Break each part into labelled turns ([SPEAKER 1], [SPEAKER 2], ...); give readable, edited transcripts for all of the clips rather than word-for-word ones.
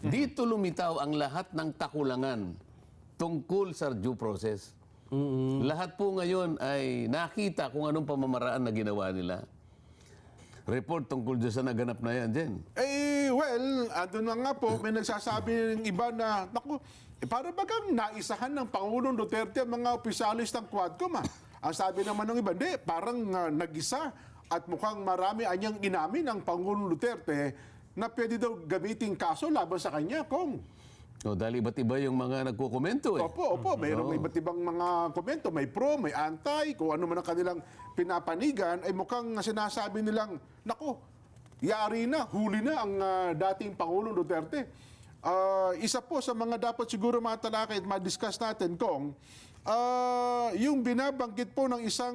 [SPEAKER 1] Dito lumitaw ang lahat ng kakulangan tungkol sa due process. Lahat po ngayon ay nakita kung anong pamamaraan na ginawa nila. Report tungkol dyan sa naganap na yan, Jen.
[SPEAKER 2] Well, andun na nga po, may nagsasabi ng iba na, naku, para bagang naisahan ng Pangulong Duterte ang mga opisyalis ng Quadcom, ah. Ang sabi naman ng iba, hindi, parang nag-isa at mukhang marami anyang inamin ang Pangulong Duterte na pwede daw gamitin kaso laban sa kanya, Kong.
[SPEAKER 1] Dahil iba't iba yung mga nagkukomento eh.
[SPEAKER 2] Opo, mayroong iba't ibang mga komento, may pro, may anti, kung ano man ang kanilang pinapanigan, ay mukhang sinasabi nilang, naku, yari na, huli na ang dating Pangulong Duterte. Isa po sa mga dapat siguro matalakay at ma-discuss natin, Kong, yung binabanggit po ng isang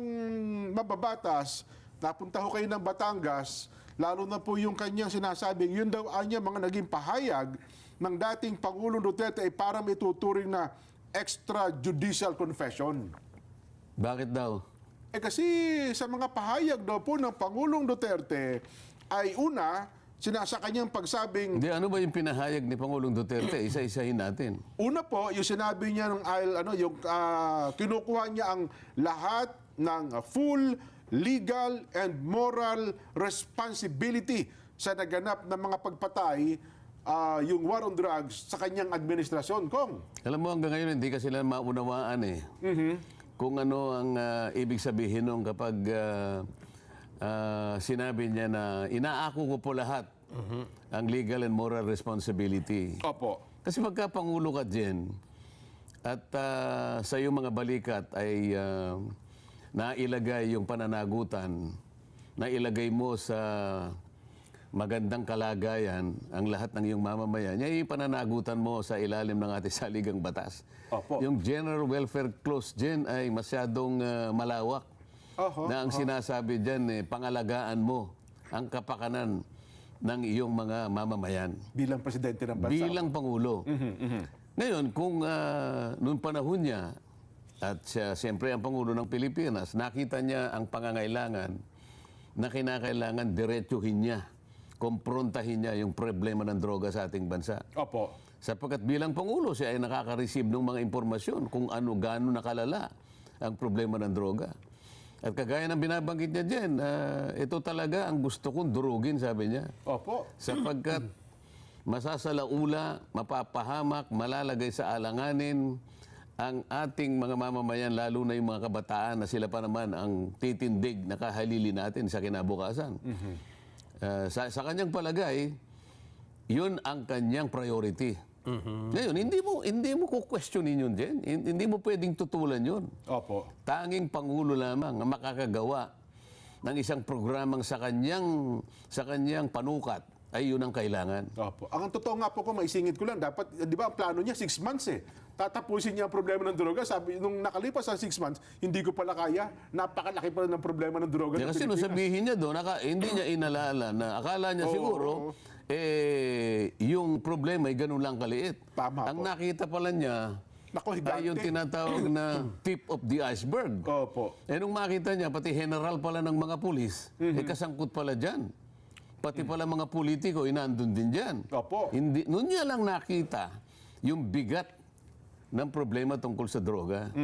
[SPEAKER 2] mababatas, napunta ho kayo ng Batangas, lalo na po yung kanyang sinasabing, yun daw anya mga naging pahayag ng dating Pangulong Duterte ay parang may tuturing na extrajudicial confession.
[SPEAKER 1] Bakit daw?
[SPEAKER 2] Kasi sa mga pahayag daw po ng Pangulong Duterte ay una, sa kanyang pagsabing...
[SPEAKER 1] Hindi, ano ba yung pinahayag ni Pangulong Duterte? Isa-isahin natin.
[SPEAKER 2] Una po, yung sinabi niya ng kinukuha niya ang lahat ng full legal and moral responsibility sa naganap ng mga pagpatay, yung war on drugs sa kanyang administrasyon, Kong.
[SPEAKER 1] Alam mo, hanggang ngayon hindi kasi sila maunawaan eh. Kung ano ang ibig sabihin nung kapag sinabi niya na inaako ko po lahat ang legal and moral responsibility.
[SPEAKER 2] Opo.
[SPEAKER 1] Kasi pagka Pangulo ka dyan at sa iyong mga balikat ay nailagay yung pananagutan, nailagay mo sa magandang kalagayan ang lahat ng iyong mamamayan, yung pananagutan mo sa ilalim ng ating saligang batas.
[SPEAKER 2] Opo.
[SPEAKER 1] Yung general welfare clause dyan ay masyadong malawak. Na ang sinasabi dyan, pangalagaan mo ang kapakanan ng iyong mga mamamayan.
[SPEAKER 2] Bilang presidente ng bansa.
[SPEAKER 1] Bilang Pangulo. Ngayon, kung noong panahon niya, at siya, siyempre ang Pangulo ng Pilipinas, nakita niya ang pangangailangan na kinakailangan diretsuhin niya, komprontahin niya yung problema ng droga sa ating bansa.
[SPEAKER 2] Opo.
[SPEAKER 1] Sapagkat bilang Pangulo, siya ay nakaka-receive ng mga impormasyon kung gaano nakalala ang problema ng droga. At kagaya ng binabanggit niya dyan, ito talaga ang gusto kong durugin, sabi niya.
[SPEAKER 2] Opo.
[SPEAKER 1] Sapagkat masasalaula, mapapahamak, malalagay sa alanganin ang ating mga mamamayan, lalo na yung mga kabataan na sila pa naman ang titindig na kahalili natin sa kinabukasan. Sa kanyang palagay, yun ang kanyang priority. Ngayon, hindi mo kukwestiyonin yun din. Hindi mo pwedeng tutulan yun.
[SPEAKER 2] Opo.
[SPEAKER 1] Tanging Pangulo lamang ang makakagawa ng isang programang sa kanyang panukat ay yun ang kailangan.
[SPEAKER 2] Opo. Ang totoo nga po, kung maisingit ko lang, dapat, di ba, ang plano niya, 6 months eh. Tatapusin niya ang problema ng droga. Sabi, nung nakalipas ang 6 months, hindi ko pala kaya. Napakalaki pa rin ng problema ng droga.
[SPEAKER 1] Kasi nung sabihin niya doon, hindi niya inalala na akala niya siguro, yung problema ay ganun lang kaliit.
[SPEAKER 2] Tama
[SPEAKER 1] ang
[SPEAKER 2] po.
[SPEAKER 1] nakita pala niya, ay yung tinatawag na tip of the iceberg.
[SPEAKER 2] Opo.
[SPEAKER 1] Nung makita niya, pati general pala ng mga pulis, kasangkot pala dyan. Pati pala mga politiko, nandun din dyan.
[SPEAKER 2] Opo.
[SPEAKER 1] Noon niya lang nakita yung bigat ng problema tungkol sa droga.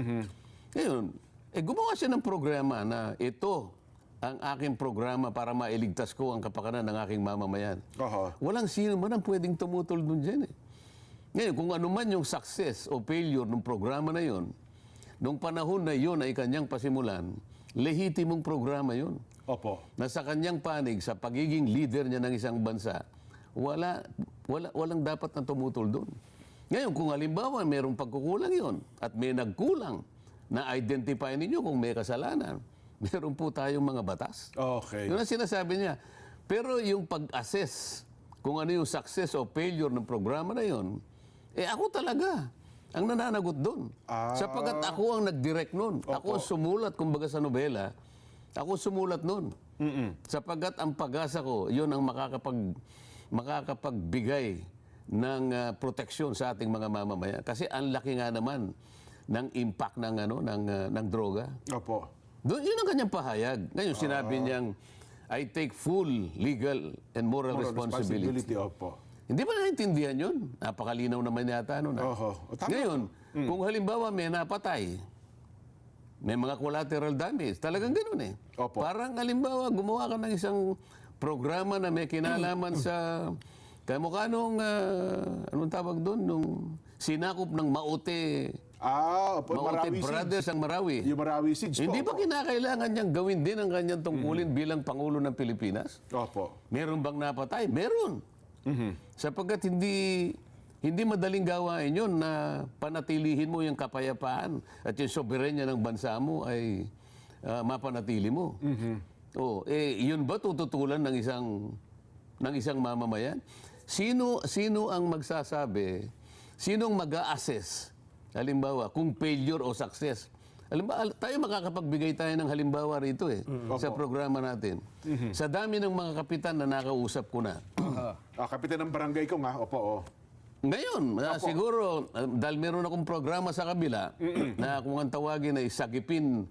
[SPEAKER 1] Ngayon, gumawa siya ng programa na ito ang aking programa para mailigtas ko ang kapakanan ng aking mamamayan. Walang sino man ang pwedeng tumutol dun dyan eh. Ngayon, kung ano man yung success o failure ng programa na yon, nung panahon na yon ay kanyang pasimulan, lehitimong programa yon.
[SPEAKER 2] Opo.
[SPEAKER 1] Na sa kanyang panig, sa pagiging leader niya ng isang bansa, walang dapat na tumutol doon. Ngayon, kung halimbawa mayroong pagkukulang yon at may nagkulang na identify ninyo kung may kasalanan, meron po tayong mga batas.
[SPEAKER 2] Okay.
[SPEAKER 1] Yun ang sinasabi niya. Pero yung pag-assess kung ano yung success o failure ng programa na yon, ako talaga ang nananagot doon. Sapagkat ako ang nag-direct noon. Ako ang sumulat, kumbaga sa nobela, ako sumulat noon. Sapagkat ang pag-asa ko, yun ang makakapagbigay ng proteksyon sa ating mga mamamayan. Kasi ang laki nga naman ng impact ng droga.
[SPEAKER 2] Opo.
[SPEAKER 1] Doon, yun ang kanyang pahayag. Ngayon, sinabi niyang, I take full legal and moral responsibility.
[SPEAKER 2] Opo.
[SPEAKER 1] Hindi ba naintindihan yun? Napakalinaw naman yata nun.
[SPEAKER 2] Oho. Tama.
[SPEAKER 1] Ngayon, kung halimbawa may napatay, may mga collateral damage, talagang ganun eh.
[SPEAKER 2] Opo.
[SPEAKER 1] Parang halimbawa, gumawa ka ng isang programa na may kinalaman sa kamukha nung, anong tawag doon, nung sinakop ng Maote,
[SPEAKER 2] Opo,
[SPEAKER 1] Maote
[SPEAKER 2] Marawi
[SPEAKER 1] Brothers
[SPEAKER 2] Siege.
[SPEAKER 1] ang Marawi.
[SPEAKER 2] Yung Marawi Siege
[SPEAKER 1] Hindi
[SPEAKER 2] po.
[SPEAKER 1] ba kinakailangan niyang gawin din ang kanyang tungkulin bilang Pangulo ng Pilipinas?
[SPEAKER 2] Opo.
[SPEAKER 1] Meron bang napatay? Meron. Sapagkat hindi madaling gawain yun na panatilihin mo yung kapayapaan at yung soberenya ng bansa mo ay mapanatili mo. Yun ba tututulan ng isang mamamayan? Sino ang magsasabi? Sinong mag-a-assess? Halimbawa, kung failure o success. Halimbawa, tayo makakapagbigay tayo ng halimbawa rito sa programa natin. Sa dami ng mga kapitan na nakausap ko na.
[SPEAKER 2] Kapitan ng barangay ko nga. Opo,
[SPEAKER 1] Ngayon, siguro, dahil meron akong programa sa kabila na kung ang tawagin ay sagipin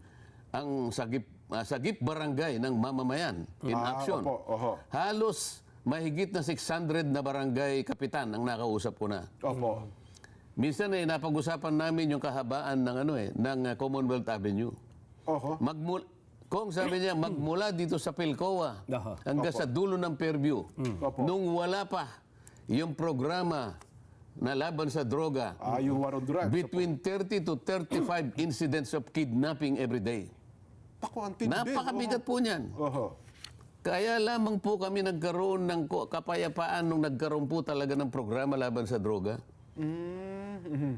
[SPEAKER 1] ang sagip barangay ng mamamayan in action.
[SPEAKER 2] Opo, oho.
[SPEAKER 1] Halos mahigit na 600 na barangay kapitan ang nakausap ko na.
[SPEAKER 2] Opo.
[SPEAKER 1] Minsan napag-usapan namin yung kahabaan ng Commonwealth Avenue.
[SPEAKER 2] Oho.
[SPEAKER 1] Kung sabi niya, magmula dito sa Pilcoa
[SPEAKER 3] Aha.
[SPEAKER 1] hanggang sa dulo ng Fairview.
[SPEAKER 2] Opo.
[SPEAKER 1] Nung wala pa yung programa na laban sa droga,
[SPEAKER 2] Yung war on drugs.
[SPEAKER 1] between 30 to 35 incidents of kidnapping every day.
[SPEAKER 2] Ako, ang tindi.
[SPEAKER 1] Napakabigat po niyan.
[SPEAKER 2] Oho.
[SPEAKER 1] Kaya lamang po kami nagkaroon ng kapayapaan nung nagkaroon po talaga ng programa laban sa droga.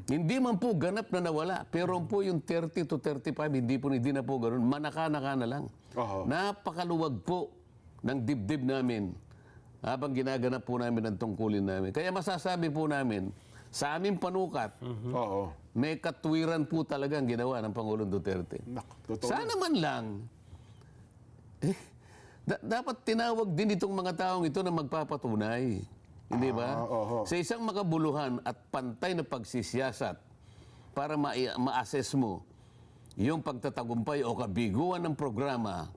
[SPEAKER 1] Hindi man po ganap na nawala, pero po yung 30 to 35, hindi na po ganun. Manaka-naka na lang.
[SPEAKER 2] Oho.
[SPEAKER 1] Napakaluwag po ng dibdib namin habang ginaganap po namin ang tungkulin namin. Kaya masasabi po namin, sa aming panukat,
[SPEAKER 2] Oo.
[SPEAKER 1] may katwiran po talaga ang ginawa ng Pangulong Duterte.
[SPEAKER 2] Totoo.
[SPEAKER 1] Sana man lang, dapat tinawag din itong mga taong ito na magpapatunay. Hindi ba?
[SPEAKER 2] Oho.
[SPEAKER 1] Sa isang makabuluhan at pantay na pagsisiyasat para ma-assess mo yung pagtatagumpay o kabiguan ng programa,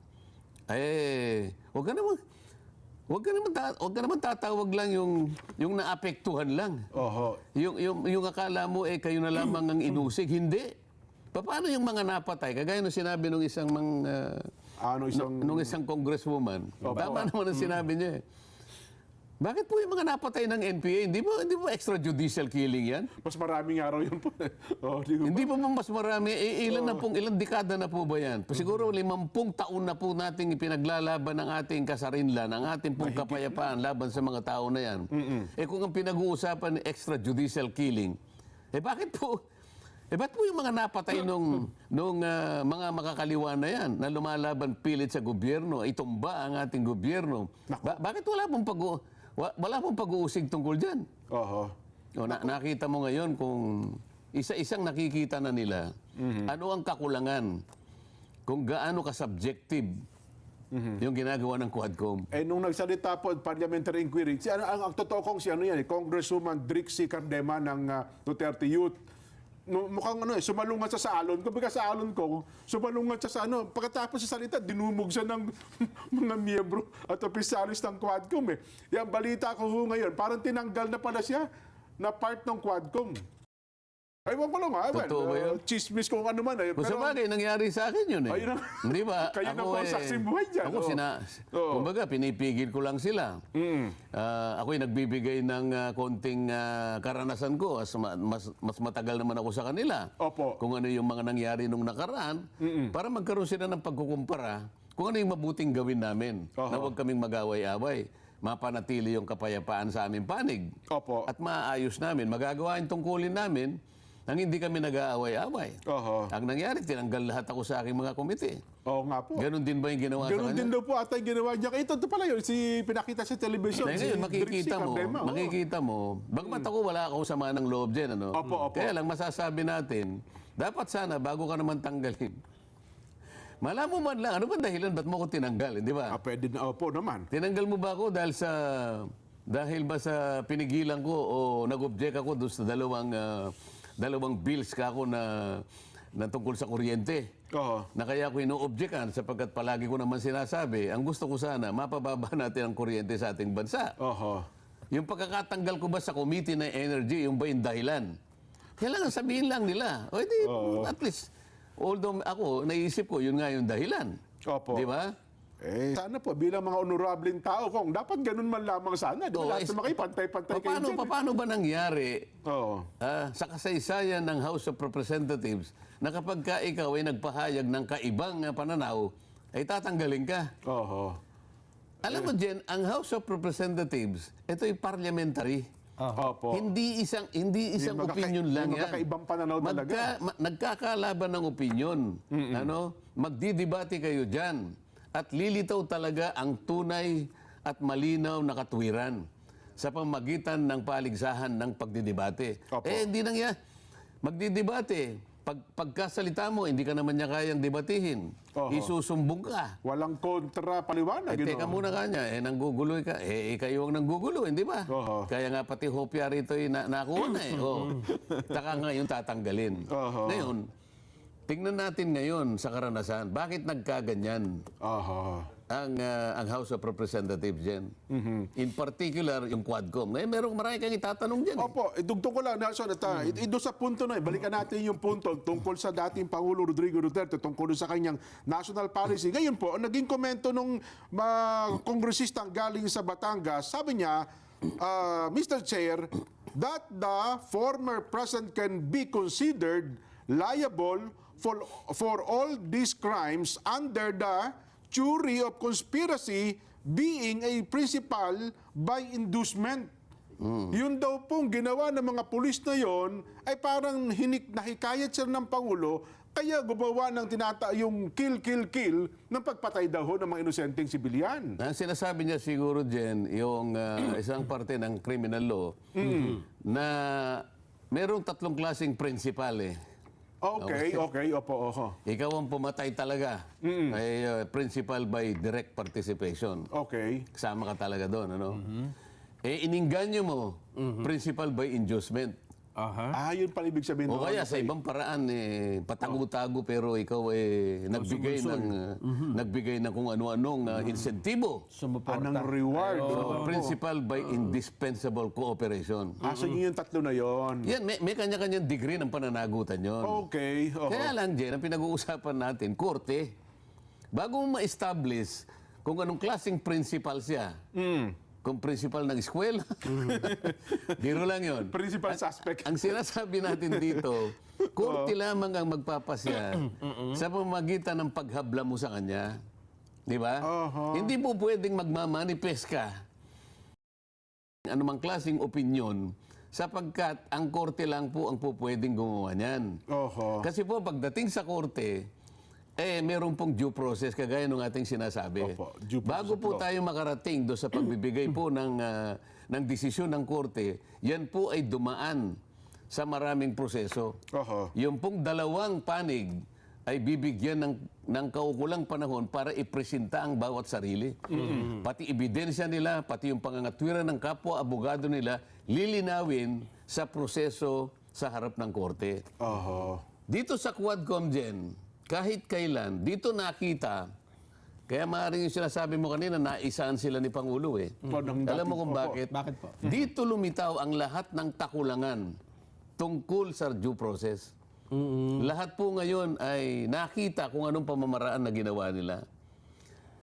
[SPEAKER 1] huwag ka naman tatawag lang yung naapektuhan lang.
[SPEAKER 2] Oho.
[SPEAKER 1] Yung akala mo kayo na lamang ang inusig. Hindi. Paano yung mga napatay? Kagaya nung sinabi nung nung isang congresswoman. Tama naman ang sinabi niya. Bakit po yung mga napatay ng NPA? Hindi ba extrajudicial killing yan?
[SPEAKER 2] Mas maraming araw yun po. Di ba?
[SPEAKER 1] Hindi pa ba mas marami? Ilang dekada na po ba yan? Siguro 50 taon na po nating ipinaglalaban ng ating kasarinlan, ang ating pong kapayapaan laban sa mga tao na yan. Kung ang pinag-uusapan extrajudicial killing, bakit po yung mga napatay nung mga makakaliwa na yan na lumalaban pilit sa gobyerno, itumba ang ating gobyerno? Bakit wala pong pag-uusig tungkol dyan?
[SPEAKER 2] Oho.
[SPEAKER 1] Nakita mo ngayon kung isa-isang nakikita na nila ano ang kakulangan, kung gaano ka-subjective yung ginagawa ng Quadcom.
[SPEAKER 2] Nung nagsalita po at parliamentary inquiry, ang totoo kong Congresswoman Drixie Cardema ng Duterte Youth, mukhang sumalungat siya sa alon. Kumbaga sa alon ko, sumalungat siya sa pagkatapos sa salita, dinumog siya ng mga miyembro at opisyalis ng Quadcom Yung balita ko ngayon, parang tinanggal na pala siya na part ng Quadcom. Ewan ko lang
[SPEAKER 1] Totoo ba yun?
[SPEAKER 2] Chismis kung ano man
[SPEAKER 1] Kung sa bagay, nangyari sa akin yun
[SPEAKER 2] Ayun ang-
[SPEAKER 1] Hindi ba?
[SPEAKER 2] Kayo na po ang saksing buhay dyan.
[SPEAKER 1] Ako kumbaga, pinipigil ko lang sila. Ako'y nagbibigay ng konting karanasan ko. Mas matagal naman ako sa kanila.
[SPEAKER 2] Opo.
[SPEAKER 1] Kung ano yung mga nangyari nung nakaraan, para magkaroon sila ng pagkukumpara kung ano yung mabuting gawin namin. Na huwag kaming mag-away-away. Mapanatili yung kapayapaan sa aming panig.
[SPEAKER 2] Opo.
[SPEAKER 1] At maayos namin. Magagawa yung tungkulin namin nang hindi kami nag-aaway-away.
[SPEAKER 2] Oho.
[SPEAKER 1] Ang nangyari, tinanggal lahat ako sa aking mga komite.
[SPEAKER 2] Oo nga po.
[SPEAKER 1] Ganon din ba yung ginawa sa
[SPEAKER 2] Ganun
[SPEAKER 1] kanya?
[SPEAKER 2] din daw po ata yung ginawa niya. Ito pala yun, pinakita sa television.
[SPEAKER 1] Dahil
[SPEAKER 2] Si
[SPEAKER 1] ngayon,
[SPEAKER 2] Drixie Cardema.
[SPEAKER 1] makikita mo, bagamat ako wala akong sama ng loob dyan, ano?
[SPEAKER 2] Opo.
[SPEAKER 1] Kaya lang masasabi natin, dapat sana, bago ka naman tanggalin, malaman mo man lang, ano ba dahilan, ba't mo ko tinanggal, di ba?
[SPEAKER 2] Pwede na, opo naman.
[SPEAKER 1] Tinanggal mo ba ako dahil ba sa pinigilan ko o nag-object ako doon sa dalawang bills ka ako na tungkol sa kuryente?
[SPEAKER 2] Oo.
[SPEAKER 1] Na kaya ako ino-objectan sapagkat palagi ko naman sinasabi, ang gusto ko sana, mapababa natin ang kuryente sa ating bansa.
[SPEAKER 2] Oho.
[SPEAKER 1] yung pagkakatanggal ko ba sa Committee na Energy, yung ba yung dahilan? Kailangan sabihin lang nila. O di, at least, although ako, naisip ko, yun nga yung dahilan.
[SPEAKER 2] Opo.
[SPEAKER 1] Di ba?
[SPEAKER 2] Sana po, bilang mga honorableng tao, kung dapat ganun man lamang sana. Di ba lahat naman kayo, pantay-pantay kayo dyan.
[SPEAKER 1] Paano ba nangyari
[SPEAKER 2] Oo.
[SPEAKER 1] sa kasaysayan ng House of Representatives na kapag ka ikaw ay nagpahayag ng kaibang pananaw, ay tatanggalin ka?
[SPEAKER 2] Oo.
[SPEAKER 1] Alam mo, Jen, ang House of Representatives, ito ay parliamentary.
[SPEAKER 2] Opo.
[SPEAKER 1] Hindi isang
[SPEAKER 2] Yung
[SPEAKER 1] opinion lang yan.
[SPEAKER 2] magkakaibang pananaw talaga.
[SPEAKER 1] Nagkakalaban ng opinion. Ano? Magdidebate kayo dyan. At lilitaw talaga ang tunay at malinaw na katwiran sa pamagitan ng paligsahan ng pagdidebate.
[SPEAKER 2] Opo.
[SPEAKER 1] Hindi nang yan. Magdidebate. Pagkasalita mo, hindi ka naman niya kayang debatihin.
[SPEAKER 2] Oho.
[SPEAKER 1] Isusumbong ka.
[SPEAKER 2] Walang kontra paliwanag.
[SPEAKER 1] Teka muna kanya, nangguguloy ka. Kayo ang nanggugulo, hindi ba?
[SPEAKER 2] Oho.
[SPEAKER 1] Kaya nga pati hopya rito nakuha na Taka ngayon tatanggalin.
[SPEAKER 2] Oho.
[SPEAKER 1] Ngayon, tingnan natin ngayon sa karanasan, bakit nagkaganyan
[SPEAKER 2] Aha.
[SPEAKER 1] ang House of Representatives dyan? In particular, yung Quadcom. Ngayon, marami kang itatanong dyan.
[SPEAKER 2] Opo, idugtong ko lang, Nelson, at doon sa punto na, balikan natin yung punto tungkol sa dating Pangulo Rodrigo Duterte, tungkol sa kanyang national policy. Ngayon po, ang naging komento nung kongresistang galing sa Batangas, sabi niya, Mr. Chair, that the former president can be considered liable for all these crimes under the theory of conspiracy being a principal by inducement. Yun daw pong ginawa ng mga pulis na yon ay parang nahikayat sila ng Pangulo kaya gumawa ng yung kill ng pagpatay daw ho ng mga inosenteng sibilyan.
[SPEAKER 1] Ang sinasabi niya siguro, Jen, yung isang parte ng criminal law na merong tatlong klaseng principal
[SPEAKER 2] Okay, opo.
[SPEAKER 1] Ikaw ang pumatay talaga. Ay principal by direct participation.
[SPEAKER 2] Okay.
[SPEAKER 1] Kasama ka talaga doon, ano? Ininganyo mo, principal by inducement.
[SPEAKER 2] Yun pala ibig sabihin.
[SPEAKER 1] O kaya sa ibang paraan, patago-tago pero ikaw nagbigay ng kung ano-anong insentibo.
[SPEAKER 2] Anong reward.
[SPEAKER 1] Principal by indispensable cooperation.
[SPEAKER 2] So yun yung tatlo na yon.
[SPEAKER 1] Yan, may kanya-kanyang degree ng pananagutan yon.
[SPEAKER 2] Okay.
[SPEAKER 1] Kaya lang, Jen, ang pinag-uusapan natin, korte, bago mo ma-establish kung anong klaseng principal siya, kung principal ng eskwela, biro lang yon.
[SPEAKER 2] Principal suspect.
[SPEAKER 1] Ang sinasabi natin dito, korte lamang ang magpapasya sa pamamagitan ng paghabla mo sa kanya. Di ba? Hindi po pwedeng magmamanifest ka anumang klaseng opinion sapagkat ang korte lang po ang po pwedeng gumawa niyan. Kasi po pagdating sa korte, meron pong due process kagaya ng ating sinasabi.
[SPEAKER 2] Opo, due process
[SPEAKER 1] Bago po tayo makarating do sa pagbibigay po ng desisyon ng korte, yan po ay dumaan sa maraming proseso. Yung pong dalawang panig ay bibigyan ng kaukulang panahon para ipresenta ang bawat sarili. Pati ebidensya nila, pati yung pangangatwiran ng kapwa-abogado nila, lilinawin sa proseso sa harap ng korte. Dito sa Quadcom, Jen, kahit kailan, dito nakita, kaya maaaring yung sinasabi mo kanina, naisaan sila ni Pangulo Alam mo kung bakit?
[SPEAKER 3] Bakit po?
[SPEAKER 1] Dito lumitaw ang lahat ng takulangan tungkol sa due process. Lahat po ngayon ay nakita kung anong pamamaraan na ginawa nila.